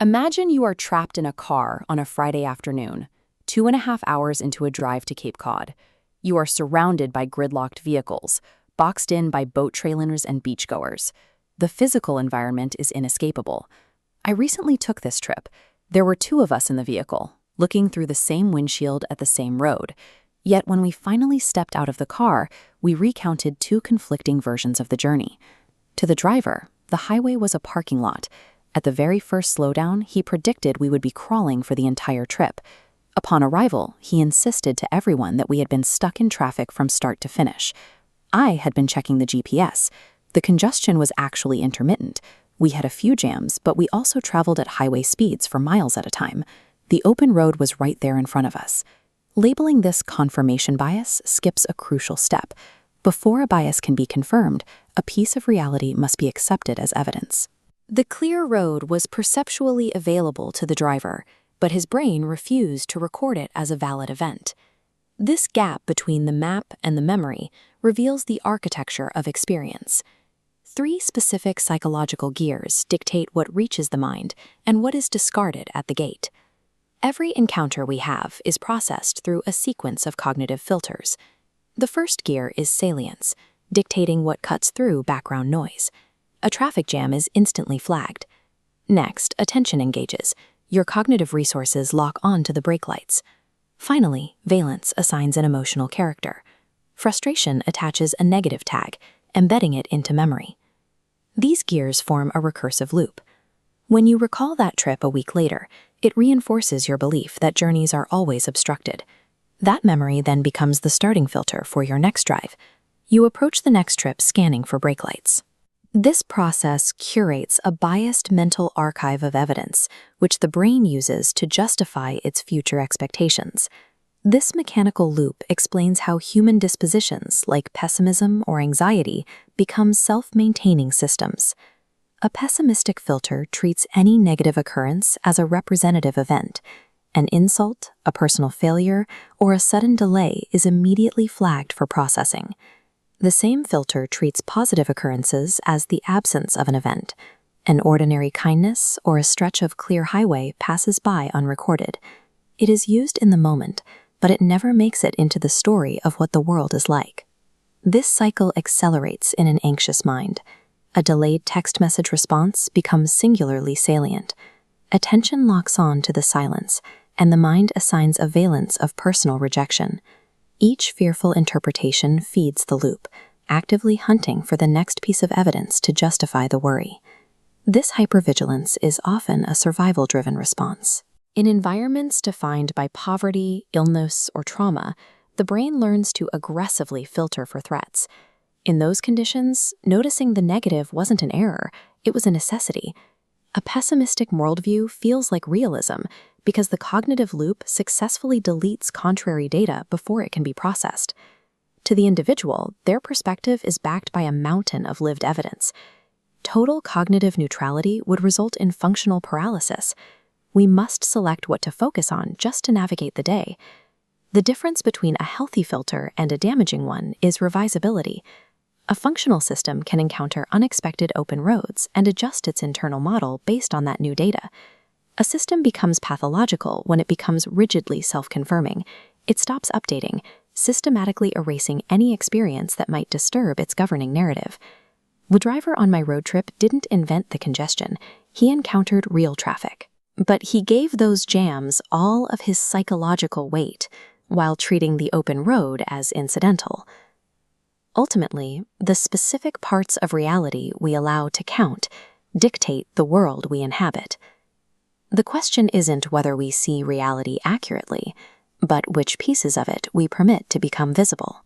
Imagine you are trapped in a car on a Friday afternoon, 2.5 hours into a drive to Cape Cod. You are surrounded by gridlocked vehicles, boxed in by boat trailers and beachgoers. The physical environment is inescapable. I recently took this trip. There were two of us in the vehicle, looking through the same windshield at the same road. Yet when we finally stepped out of the car, we recounted two conflicting versions of the journey. To the driver, the highway was a parking lot. At the very first slowdown, he predicted we would be crawling for the entire trip. Upon arrival, he insisted to everyone that we had been stuck in traffic from start to finish. I had been checking the GPS. The congestion was actually intermittent. We had a few jams, but we also traveled at highway speeds for miles at a time. The open road was right there in front of us. Labeling this confirmation bias skips a crucial step. Before a bias can be confirmed, a piece of reality must be accepted as evidence. The clear road was perceptually available to the driver, but his brain refused to record it as a valid event. This gap between the map and the memory reveals the architecture of experience. Three specific psychological gears dictate what reaches the mind and what is discarded at the gate. Every encounter we have is processed through a sequence of cognitive filters. The first gear is salience, dictating what cuts through background noise. A traffic jam is instantly flagged. Next, attention engages. Your cognitive resources lock on to the brake lights. Finally, valence assigns an emotional character. Frustration attaches a negative tag, embedding it into memory. These gears form a recursive loop. When you recall that trip a week later, it reinforces your belief that journeys are always obstructed. That memory then becomes the starting filter for your next drive. You approach the next trip scanning for brake lights. This process curates a biased mental archive of evidence, which the brain uses to justify its future expectations. This mechanical loop explains how human dispositions, like pessimism or anxiety, become self-maintaining systems. A pessimistic filter treats any negative occurrence as a representative event. An insult, a personal failure, or a sudden delay is immediately flagged for processing. The same filter treats positive occurrences as the absence of an event. An ordinary kindness or a stretch of clear highway passes by unrecorded. It is used in the moment, but it never makes it into the story of what the world is like. This cycle accelerates in an anxious mind. A delayed text message response becomes singularly salient. Attention locks on to the silence, and the mind assigns a valence of personal rejection. Each fearful interpretation feeds the loop, actively hunting for the next piece of evidence to justify the worry. This hypervigilance is often a survival-driven response. In environments defined by poverty, illness, or trauma, the brain learns to aggressively filter for threats. In those conditions, noticing the negative wasn't an error, it was a necessity. A pessimistic worldview feels like realism because the cognitive loop successfully deletes contrary data before it can be processed. To the individual, their perspective is backed by a mountain of lived evidence. Total cognitive neutrality would result in functional paralysis. We must select what to focus on just to navigate the day. The difference between a healthy filter and a damaging one is revisability. A functional system can encounter unexpected open roads and adjust its internal model based on that new data. A system becomes pathological when it becomes rigidly self-confirming. It stops updating, systematically erasing any experience that might disturb its governing narrative. The driver on my road trip didn't invent the congestion. He encountered real traffic. But he gave those jams all of his psychological weight, while treating the open road as incidental. Ultimately, the specific parts of reality we allow to count dictate the world we inhabit. The question isn't whether we see reality accurately, but which pieces of it we permit to become visible.